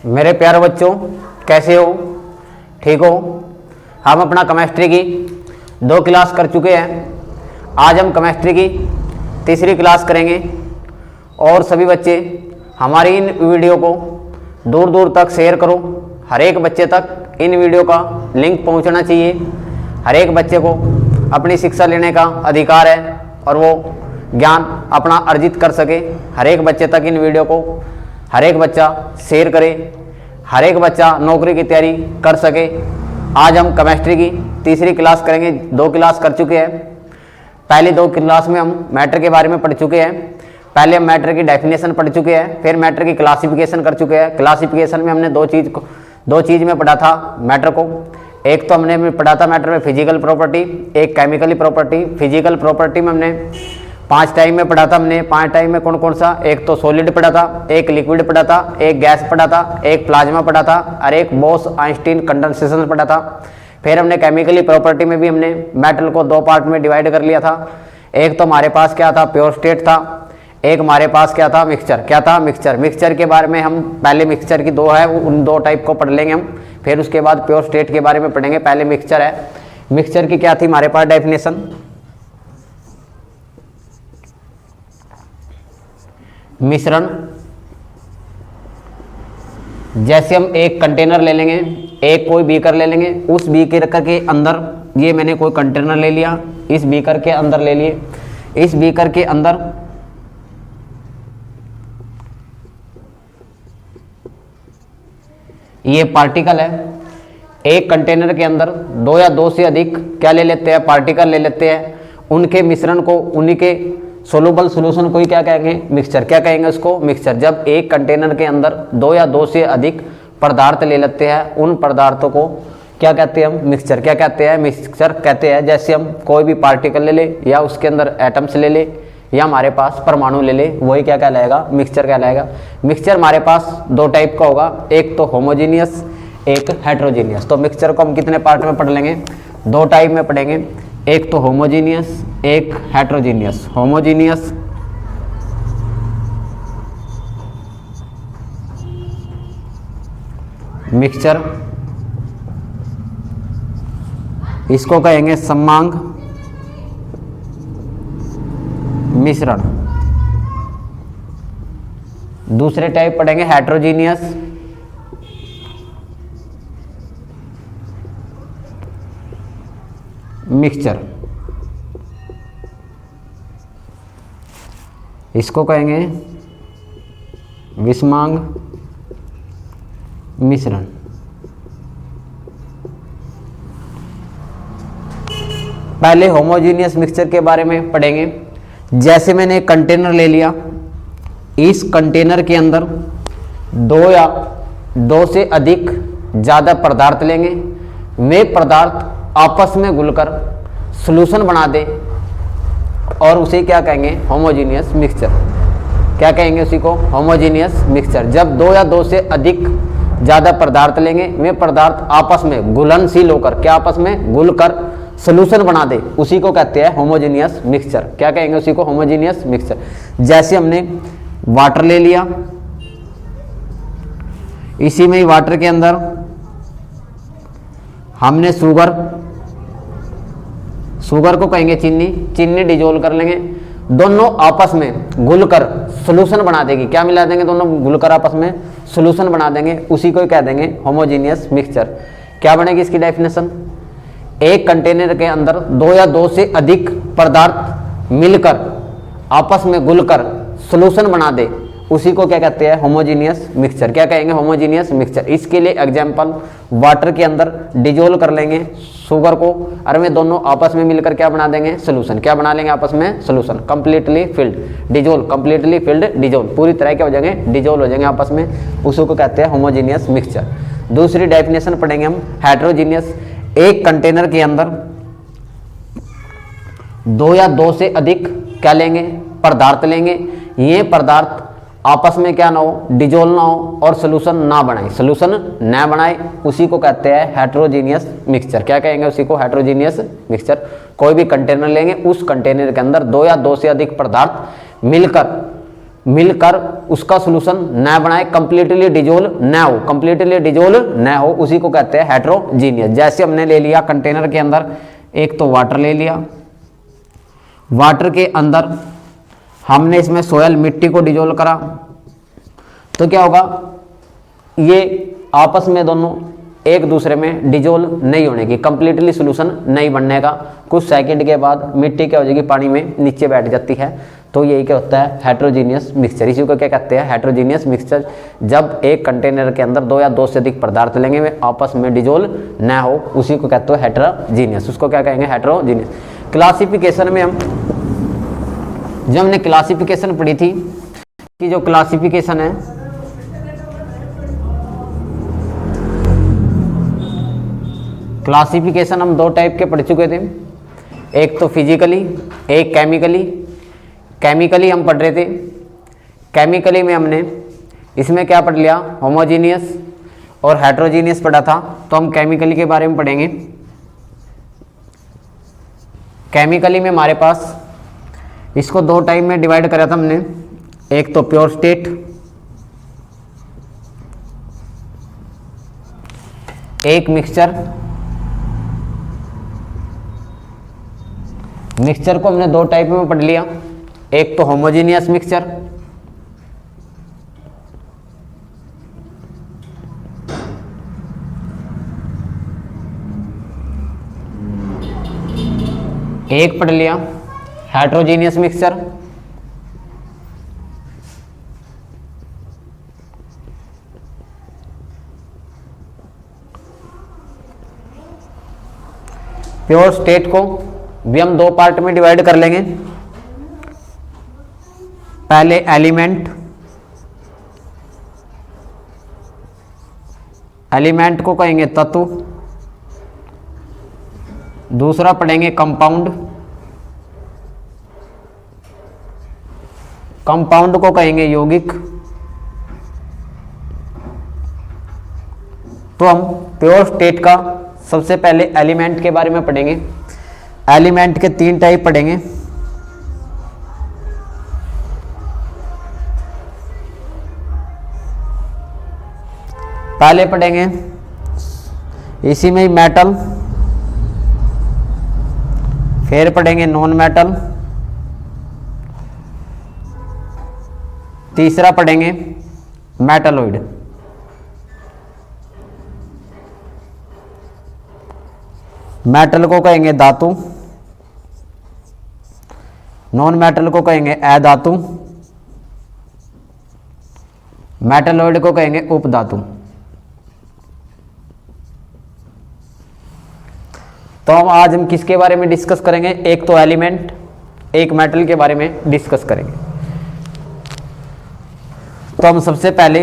मेरे प्यारे बच्चों, कैसे हो? ठीक हो? हम अपना केमिस्ट्री की 2 क्लास कर चुके हैं। आज हम केमिस्ट्री की तीसरी क्लास करेंगे और सभी बच्चे हमारी इन वीडियो को दूर दूर तक शेयर करो। हर एक बच्चे तक इन वीडियो का लिंक पहुंचना चाहिए। हर एक बच्चे को अपनी शिक्षा लेने का अधिकार है और वो ज्ञान अपना अर्जित कर सके। हर एक बच्चे तक इन वीडियो को हर एक बच्चा शेयर करे, हर एक बच्चा नौकरी की तैयारी कर सके। आज हम केमिस्ट्री की तीसरी क्लास करेंगे। 2 क्लास कर चुके हैं। पहली 2 क्लास में हम मैटर के बारे में पढ़ चुके हैं। पहले हम मैटर की डेफिनेशन पढ़ चुके हैं, फिर मैटर की क्लासिफिकेशन कर चुके हैं। क्लासिफिकेशन में हमने दो चीज़ में पढ़ा था मैटर को। एक तो हमने पढ़ा था मैटर में फिजिकल प्रॉपर्टी, एक केमिकली प्रॉपर्टी। फिजिकल प्रॉपर्टी में हमने 5 टाइप में पढ़ा था। हमने 5 टाइप में कौन कौन सा? एक तो सॉलिड पढ़ा था, एक लिक्विड पढ़ा था, एक गैस पढ़ा था, एक प्लाज्मा पढ़ा था और एक बोस आइंस्टीन कंडेंसेशन पढ़ा था। फिर हमने केमिकली प्रॉपर्टी में भी हमने मेटल को 2 पार्ट में डिवाइड कर लिया था। एक तो हमारे पास क्या था? प्योर स्टेट था। एक हमारे पास क्या था? मिक्सचर। क्या था? मिक्सचर। मिक्सचर के बारे में हम पहले मिक्सचर की 2 है, उन 2 टाइप को पढ़ लेंगे हम। फिर उसके बाद प्योर स्टेट के बारे में पढ़ेंगे। पहले मिक्सचर है। मिक्सचर की क्या थी हमारे पास डेफिनेशन? मिश्रण। जैसे हम एक कंटेनर ले लेंगे, एक कोई बीकर ले लेंगे, उस बीकर के अंदर ये मैंने कोई कंटेनर ले लिया, इस बीकर के अंदर ले लिए, इस बीकर के अंदर ये पार्टिकल है। एक कंटेनर के अंदर 2 या 2 से अधिक क्या ले लेते हैं? पार्टिकल ले लेते हैं। उनके मिश्रण को, उन्हीं के सोलूबल सोल्यूशन को ही क्या कहेंगे? मिक्सचर। क्या कहेंगे उसको? मिक्सचर। जब एक कंटेनर के अंदर 2 या 2 से अधिक पदार्थ ले लेते हैं, उन पदार्थों को क्या कहते हैं? हम मिक्सचर। क्या कहते हैं? मिक्सचर कहते हैं। जैसे हम कोई भी पार्टिकल ले ले या उसके अंदर एटम्स ले ले या हमारे पास परमाणु ले ले, वही क्या कहलाएगा? मिक्सचर कहलाएगा। मिक्सचर हमारे पास 2 टाइप का होगा, एक तो होमोजीनियस, एक हेट्रोजीनियस। तो मिक्सचर को हम कितने पार्ट में पढ़ लेंगे? 2 टाइप में पढ़ेंगे, एक तो होमोजीनियस, एक हेट्रोजीनियस। होमोजीनियस मिक्सचर, इसको कहेंगे सममांग मिश्रण। दूसरे टाइप पढ़ेंगे हेट्रोजीनियस मिक्सचर, इसको कहेंगे विषमांग मिश्रण। पहले होमोजीनियस मिक्सचर के बारे में पढ़ेंगे। जैसे मैंने एक कंटेनर ले लिया, इस कंटेनर के अंदर 2 या 2 से अधिक ज़्यादा पदार्थ लेंगे। वे पदार्थ आपस में घुलकर सॉल्यूशन बना दे और उसे क्या कहेंगे? Homogeneous mixture. क्या कहेंगे उसी को? Homogeneous mixture. जब 2 या 2 से अधिक ज़्यादा पदार्थ लेंगे, वे पदार्थ आपस में घुलनशील होकर क्या आपस में घुलकर सॉल्यूशन बना दे, उसी को कहते हैं होमोजीनियस मिक्सचर। क्या कहेंगे उसी को? Homogeneous mixture. जैसे हमने वाटर ले लिया, इसी में ही वाटर के अंदर हमने शुगर को कहेंगे चीनी। चीनी डिजोल्व कर लेंगे, दोनों आपस में घुलकर सॉल्यूशन बना देगी। क्या मिला देंगे? दोनों घुलकर आपस में सॉल्यूशन बना देंगे, उसी को ही कह देंगे होमोजीनियस मिक्सचर। क्या बनेगी इसकी डेफिनेशन? एक कंटेनर के अंदर 2 या 2 से अधिक पदार्थ मिलकर आपस में घुलकर सॉल्यूशन बना दे, उसी को क्या कहते हैं? Homogeneous mixture. क्या कहेंगे? Homogeneous mixture. इसके लिए एग्जांपल, वाटर के अंदर डिजोल्व कर लेंगे शुगर को और वे दोनों आपस में मिलकर क्या बना देंगे? सॉल्यूशन। क्या बना लेंगे आपस में? Solution. Completely filled dissolve, completely filled dissolve, पूरी तरह क्या हो जाएंगे? डिजोल्व हो जाएंगे आपस में, उसी को कहते हैं होमोजीनियस मिक्सचर। दूसरी डेफिनेशन पढ़ेंगे हम हेट्रोजीनियस। एक कंटेनर के अंदर 2 या 2 से अधिक क्या लेंगे? पदार्थ लेंगे। ये पदार्थ आपस में क्या ना हो? डिजोल्व ना हो और सॉल्यूशन ना बनाए, सॉल्यूशन ना बनाए, उसी को कहते हैं हेट्रोजीनियस मिक्सचर। क्या कहेंगे उसी को? Heterogeneous mixture. कोई भी कंटेनर लेंगे, उस कंटेनर के अंदर 2 या 2 से अधिक पदार्थ मिलकर मिलकर उसका सोल्यूशन न बनाए, कंप्लीटली डिजोल्व न हो, कंप्लीटली डिजोल्व न हो, उसी को कहते हैं हेट्रोजीनियस। जैसे हमने ले लिया कंटेनर के अंदर एक तो वाटर ले लिया, वाटर के अंदर हमने इसमें सोयल मिट्टी को डिजोल्व करा, तो क्या होगा, ये आपस में दोनों एक दूसरे में डिजोल्व नहीं होने की, कंप्लीटली सोल्यूशन नहीं बनने का, कुछ सेकंड के बाद मिट्टी क्या हो जाएगी, पानी में नीचे बैठ जाती है। तो यही क्या होता है, हेट्रोजीनियस मिक्सचर। इसी को क्या कहते हैं, हेट्रोजीनियस मिक्सचर। जब एक कंटेनर के अंदर दो या दो से अधिक पदार्थ लेंगे वे आपस में डिजोल्व न हो, उसी को कहते हैं हेट्रोजीनियस। उसको क्या कहेंगे, हेट्रोजीनियस। क्लासिफिकेशन में हम, जब हमने क्लासिफिकेशन पढ़ी थी कि जो क्लासिफिकेशन है, क्लासिफिकेशन हम दो टाइप के पढ़ चुके थे, एक तो फिजिकली, एक केमिकली। केमिकली हम पढ़ रहे थे, केमिकली में हमने इसमें क्या पढ़ लिया, होमोजीनियस और हेट्रोजीनियस पढ़ा था। तो हम केमिकली के बारे में पढ़ेंगे। केमिकली में हमारे पास इसको दो टाइप में डिवाइड करा था हमने, एक तो प्योर स्टेट, एक मिक्सचर। मिक्सचर को हमने दो टाइप में पढ़ लिया, एक तो होमोजीनियस मिक्सचर, एक पढ़ लिया हेट्रोजीनियस मिक्सचर। प्योर स्टेट को भी हम दो पार्ट में डिवाइड कर लेंगे। पहले एलिमेंट, एलिमेंट को कहेंगे तत्व। दूसरा पढ़ेंगे कंपाउंड, कंपाउंड को कहेंगे यौगिक। तो हम प्योर स्टेट का सबसे पहले एलिमेंट के बारे में पढ़ेंगे। एलिमेंट के तीन टाइप पढ़ेंगे। पहले पढ़ेंगे इसी में ही मेटल, फिर पढ़ेंगे नॉन मेटल, तीसरा पढ़ेंगे मेटलॉइड। मेटल को कहेंगे धातु, नॉन मेटल को कहेंगे अधातु, मेटलॉइड को कहेंगे उपधातु। तो आज हम किसके बारे में डिस्कस करेंगे, एक तो एलिमेंट, एक मेटल के बारे में डिस्कस करेंगे। तो हम सबसे पहले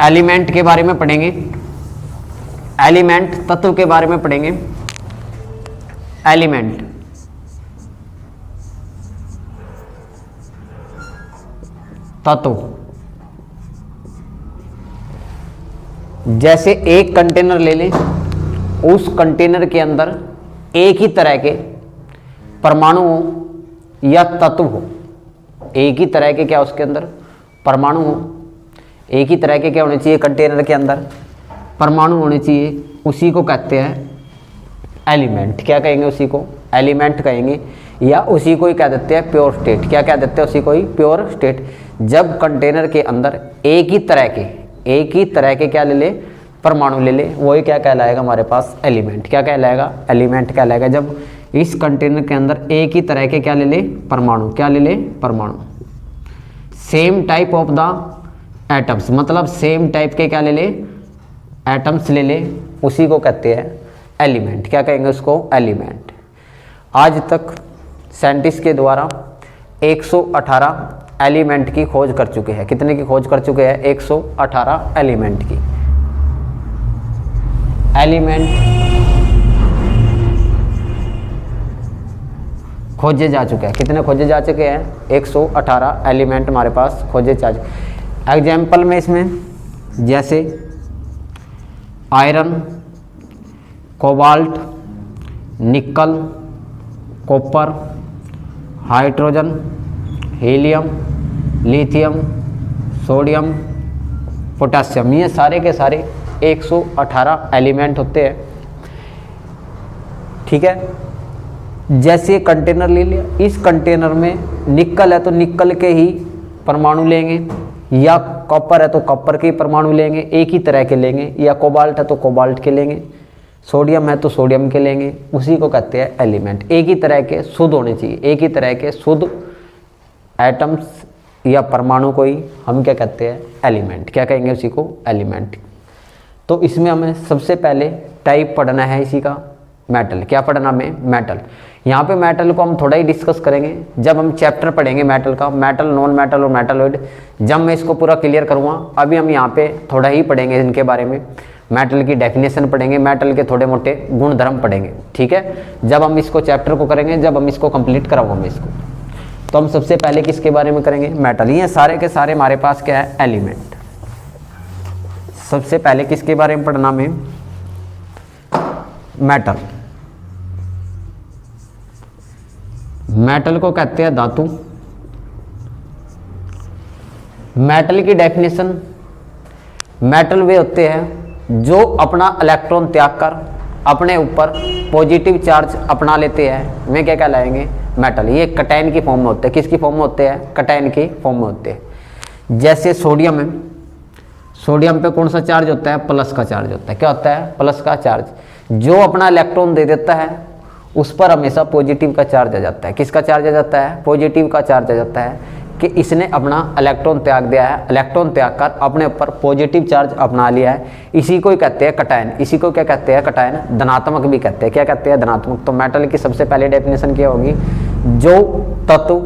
एलिमेंट के बारे में पढ़ेंगे, एलिमेंट तत्व के बारे में पढ़ेंगे। एलिमेंट, तत्व, जैसे एक कंटेनर ले लें, उस कंटेनर के अंदर एक ही तरह के परमाणु हो या तत्व हो, एक ही तरह के क्या उसके अंदर परमाणु हो, एक ही तरह के क्या होने चाहिए कंटेनर के अंदर परमाणु होने चाहिए, उसी को कहते हैं एलिमेंट। क्या कहेंगे, उसी को एलिमेंट कहेंगे, या उसी को ही कह देते हैं प्योर स्टेट। क्या कह देते हैं, उसी को ही प्योर स्टेट। जब कंटेनर के अंदर एक ही तरह के क्या ले ले, परमाणु ले ले, वही क्या कहलाएगा हमारे पास, एलिमेंट। क्या कहलाएगा, एलिमेंट कहलाएगा। जब इस कंटेनर के अंदर एक ही तरह के क्या ले ले, परमाणु, क्या ले ले, परमाणु, same type of the atoms, मतलब सेम टाइप के क्या ले ले, एटम्स ले ले, उसी को कहते हैं एलिमेंट। क्या कहेंगे उसको, एलिमेंट। आज तक साइंटिस्ट के द्वारा 118 एलिमेंट की खोज कर चुके हैं। कितने की खोज कर चुके हैं, 118 एलिमेंट की। एलिमेंट खोजे जा चुके हैं। कितने खोजे जा चुके हैं, 118 एलिमेंट हमारे पास खोजे जा चुके। एग्जाम्पल में इसमें जैसे आयरन, कोबाल्ट, निकल, copper, hydrogen, helium, lithium, sodium, potassium, ये सारे के सारे 118 एलिमेंट होते हैं। ठीक है। जैसे कंटेनर ले लिया, इस कंटेनर में निकल है तो निकल के ही परमाणु लेंगे, या कॉपर है तो कॉपर के परमाणु लेंगे, एक ही तरह के लेंगे, या कोबाल्ट है तो कोबाल्ट के लेंगे, सोडियम है तो सोडियम के लेंगे। उसी को कहते हैं एलिमेंट। एक ही तरह के शुद्ध होने चाहिए, एक ही तरह के शुद्ध एटम्स या परमाणु को ही हम क्या कहते हैं? एलिमेंट। क्या कहेंगे उसी को? एलिमेंट। तो इसमें हमें सबसे पहले टाइप पढ़ना है इसी का, मेटल। क्या पढ़ना हमें? मेटल। यहाँ पे मेटल को हम थोड़ा ही डिस्कस करेंगे जब हम चैप्टर पढ़ेंगे मेटल का, मेटल, नॉन मेटल और मेटलॉइड, जब मैं इसको पूरा क्लियर करूँगा। अभी हम यहाँ पे थोड़ा ही पढ़ेंगे इनके बारे में, मेटल की डेफिनेशन पढ़ेंगे, मेटल के थोड़े मोटे गुण धर्म पढ़ेंगे। ठीक है। जब हम इसको चैप्टर को करेंगे, जब हम इसको कंप्लीट कराऊंगा मैं इसको, तो हम सबसे पहले किसके बारे में करेंगे? मेटल। ये सारे के सारे हमारे पास क्या है? एलिमेंट। सबसे पहले किसके बारे में पढ़ना में? मेटल। मेटल को कहते हैं धातु। मेटल की डेफिनेशन, मेटल वे होते हैं जो अपना इलेक्ट्रॉन त्याग कर अपने ऊपर पॉजिटिव चार्ज अपना लेते हैं, वे क्या कहलाएंगे? मेटल। ये कटायन की फॉर्म में होते हैं। किसकी फॉर्म में होते हैं? कटायन की फॉर्म में होते हैं। जैसे सोडियम है, सोडियम पे कौन सा चार्ज होता है? प्लस का चार्ज होता है। क्या होता है? प्लस का चार्ज। जो अपना इलेक्ट्रॉन दे देता है उस पर हमेशा पॉजिटिव का चार्ज आ जाता है। किसका चार्ज आ जाता है? पॉजिटिव का चार्ज आ जाता है कि इसने अपना इलेक्ट्रॉन त्याग दिया है, इलेक्ट्रॉन त्याग कर अपने ऊपर पॉजिटिव चार्ज अपना लिया है। इसी को ही कहते हैं कटायन। इसी को क्या कहते हैं? कटायन। धनात्मक भी कहते हैं। क्या कहते हैं? धनात्मक। तो मेटल की सबसे पहले डेफिनेशन क्या होगी? जो तत्व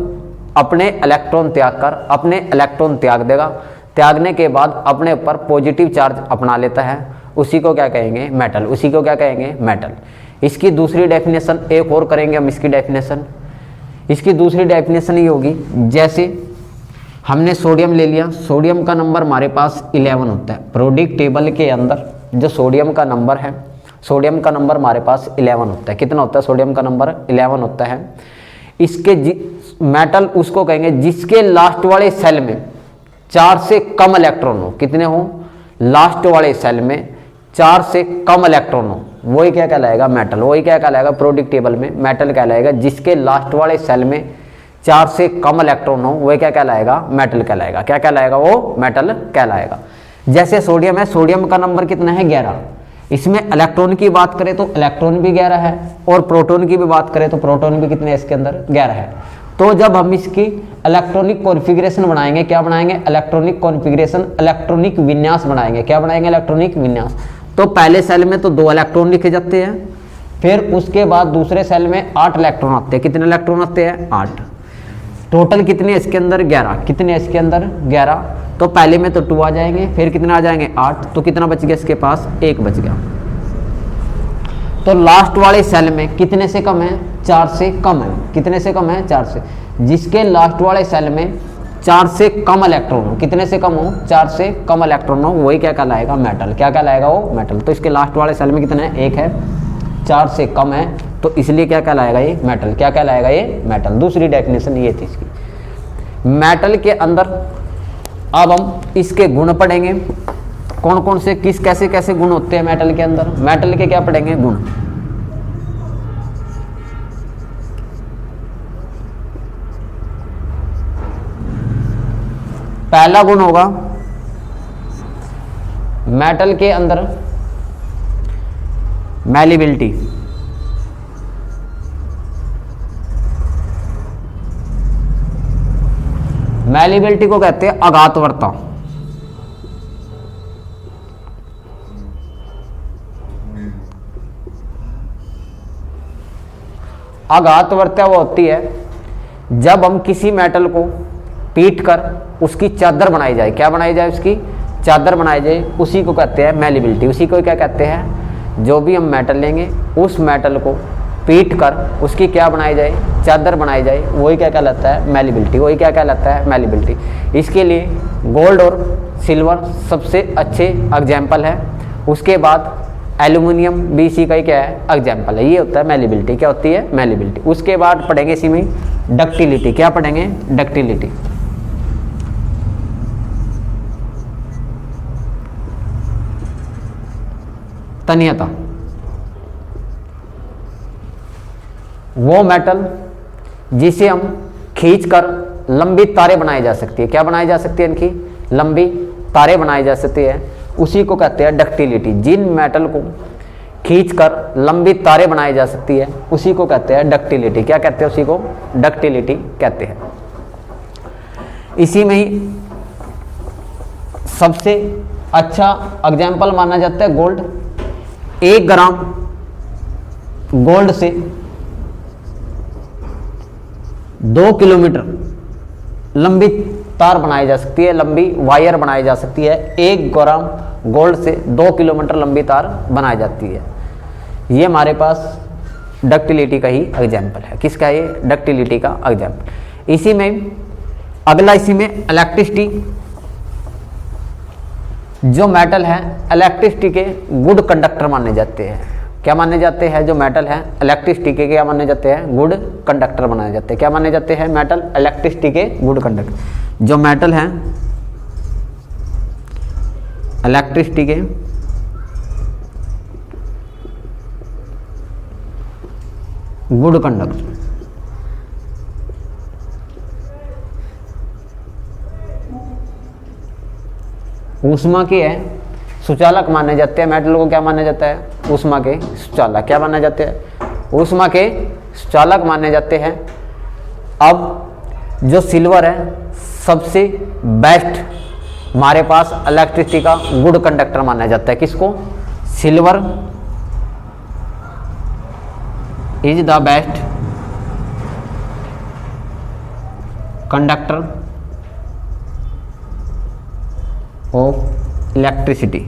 अपने इलेक्ट्रॉन त्याग कर अपने इलेक्ट्रॉन त्याग देगा, त्यागने के बाद अपने ऊपर पॉजिटिव चार्ज अपना लेता है, उसी को क्या कहेंगे? मेटल। उसी को क्या कहेंगे? मेटल। इसकी दूसरी डेफिनेशन एक और करेंगे हम। इसकी डेफिनेशन, इसकी दूसरी डेफिनेशन ये होगी, जैसे हमने सोडियम ले लिया, सोडियम का नंबर हमारे पास 11 होता है। प्रोडिक टेबल के अंदर जो सोडियम का नंबर है, सोडियम का नंबर हमारे पास 11 होता है। कितना होता है? सोडियम का नंबर 11 होता है। इसके मेटल उसको कहेंगे जिसके लास्ट वाले सेल में 4 से कम इलेक्ट्रॉन हो। कितने हो? लास्ट वाले सेल में 4 से कम इलेक्ट्रॉन हो, वही क्या कहलाएगा? मेटल। वही क्या कहलाएगा? प्रोडिक टेबल में मेटल कहलाएगा। जिसके लास्ट वाले सेल में 4 से कम इलेक्ट्रॉन हो, वह क्या कहलाएगा? मेटल कहलाएगा। क्या कहलाएगा? वो मेटल कहलाएगा। जैसे सोडियम है, सोडियम का नंबर कितना है? 11। इसमें इलेक्ट्रॉन की बात करें तो इलेक्ट्रॉन भी 11 है, और प्रोटॉन की भी बात करें तो प्रोटॉन भी कितने इसके अंदर? 11 है। तो जब हम इसकी इलेक्ट्रॉनिक कॉन्फ़िगरेशन बनाएंगे, क्या बनाएंगे? इलेक्ट्रॉनिक कॉन्फ़िगरेशन, इलेक्ट्रॉनिक विन्यास बनाएंगे। क्या बनाएंगे? इलेक्ट्रॉनिक विन्यास। तो पहले सेल में तो 2 इलेक्ट्रॉन लिखे जाते हैं, फिर उसके बाद दूसरे सेल में 8 इलेक्ट्रॉन आते हैं। कितने इलेक्ट्रॉन आते हैं? 8। टोटल कितने इसके अंदर? 11। कितने इसके अंदर? 11। तो पहले में तो 2 आ जाएंगे, फिर कितने आ जाएंगे? 8। तो कितना बच गया इसके पास? 1 बच गया। तो लास्ट वाले सेल में कितने से कम है? 4 से कम है। कितने से कम है? 4 से। जिसके लास्ट वाले सेल में 4 से कम इलेक्ट्रॉन हो, कितने से कम हो? 4 से कम इलेक्ट्रॉन हो, वही क्या कहलाएगा? मेटल। क्या कहलाएगा? वो मेटल। तो इसके लास्ट वाले सेल में कितना है? 1 है, 4 से कम है, तो इसलिए क्या कहलाएगा? ये मेटल। क्या कहलाएगा? ये मेटल। दूसरी डेफिनेशन ये थी इसकी। मेटल के अंदर अब हम इसके गुण पढ़ेंगे, कौन कौन से, किस कैसे कैसे गुण होते हैं मेटल के अंदर। मेटल के क्या पढ़ेंगे? गुण। पहला गुण होगा मेटल के अंदर मैलिबिलिटी। मैलिबिलिटी को कहते हैं अघातवर्ता। अघातवर्ता वो होती है जब हम किसी मेटल को पीट कर उसकी चादर बनाई जाए। क्या बनाई जाए? उसकी चादर बनाई जाए, उसी को कहते हैं मैलिबिलिटी। उसी को क्या कहते हैं? जो भी हम मेटल लेंगे उस मेटल को पीट कर उसकी क्या बनाई जाए? चादर बनाई जाए, वही क्या कहलाता है? मैलिबिलिटी। वही क्या कहलाता है? मैलिबिलिटी। इसके लिए गोल्ड और सिल्वर सबसे अच्छे एग्जाम्पल है। उसके बाद एल्यूमिनियम भी इसी का ही क्या है? एग्जाम्पल है। ये होता है मैलिबिलिटी। क्या होती है? मैलिबिलिटी। उसके बाद पढ़ेंगे इसी में डक्टिलिटी। क्या पढ़ेंगे? डक्टिलिटी। तन्यता, वो मेटल जिसे हम खींचकर लंबी तारें बनाई जा सकती है। क्या बनाई जा सकती है? इनकी लंबी तारें बनाई जा सकती है, उसी को कहते हैं डक्टिलिटी। जिन मेटल को खींचकर लंबी तारें बनाई जा सकती है उसी को कहते हैं डक्टिलिटी। क्या कहते हैं? उसी को डक्टिलिटी कहते हैं। इसी में ही सबसे अच्छा एग्जाम्पल माना जाता है गोल्ड। 1 ग्राम गोल्ड से 2 किलोमीटर लंबी तार बनाई जा सकती है, लंबी वायर बनाई जा सकती है। 1 ग्राम गोल्ड से 2 किलोमीटर लंबी तार बनाई जाती है। ये हमारे पास डक्टिलिटी का ही एग्जाम्पल है। किसका? ये डक्टिलिटी का एग्जाम्पल। इसी में अगला, इसी में इलेक्ट्रिसिटी, जो मेटल है इलेक्ट्रिसिटी के गुड कंडक्टर माने जाते हैं। क्या माने जाते हैं? जो मेटल है इलेक्ट्रिसिटी के क्या माने जाते हैं? गुड कंडक्टर माने जाते हैं। क्या माने जाते हैं? मेटल इलेक्ट्रिसिटी के गुड कंडक्टर। जो मेटल है इलेक्ट्रिसिटी के गुड कंडक्टर, ऊष्मा के है सुचालक माने जाते हैं। मेटल को क्या माना जाता है? ऊष्मा के सुचालक। क्या माने जाते हैं? ऊष्मा के सुचालक माने जाते हैं। अब जो सिल्वर है सबसे बेस्ट हमारे पास इलेक्ट्रिसिटी का गुड कंडक्टर माना जाता है। किसको? Silver is the best conductor of electricity.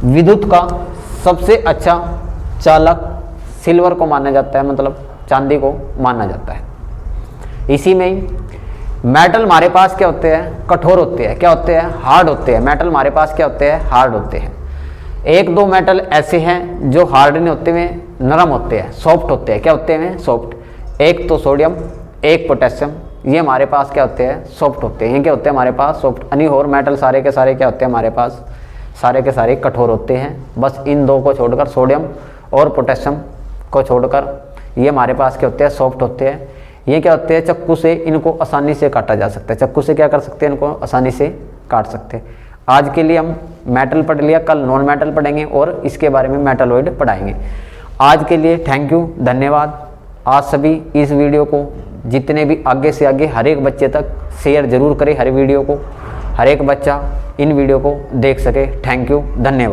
विद्युत का सबसे अच्छा चालक सिल्वर को माना जाता है, मतलब चांदी को माना जाता है। इसी में ही मेटल हमारे पास क्या होते हैं? कठोर होते हैं। क्या होते हैं? हार्ड होते हैं। मेटल हमारे पास क्या होते हैं? हार्ड होते हैं। 1-2 मेटल ऐसे हैं जो हार्ड नहीं होते हुए नरम होते हैं, सॉफ्ट होते हैं। क्या होते हैं? सॉफ्ट। एक तो सोडियम, एक पोटेशियम, ये हमारे पास क्या होते हैं? सॉफ्ट होते हैं। ये क्या होते हैं? हमारे पास सॉफ्ट। अनि और मेटल सारे के सारे क्या होते हैं? हमारे पास सारे के सारे कठोर होते हैं। बस इन 2 को छोड़कर, सोडियम और पोटेशियम को छोड़कर, ये हमारे पास क्या होते हैं? सॉफ्ट होते हैं। ये क्या होते हैं? चक्कू से इनको आसानी से काटा जा सकता है। चक्कू से क्या कर सकते हैं? इनको आसानी से काट सकते हैं। आज के लिए हम मेटल पढ़ लिया, कल नॉन मेटल पढ़ेंगे और इसके बारे में मेटलॉइड पढ़ाएंगे। आज के लिए थैंक यू, धन्यवाद। आज सभी इस वीडियो को जितने भी आगे से आगे हर एक बच्चे तक शेयर जरूर करें, हर वीडियो को, हर एक बच्चा इन वीडियो को देख सके। थैंक यू, धन्यवाद।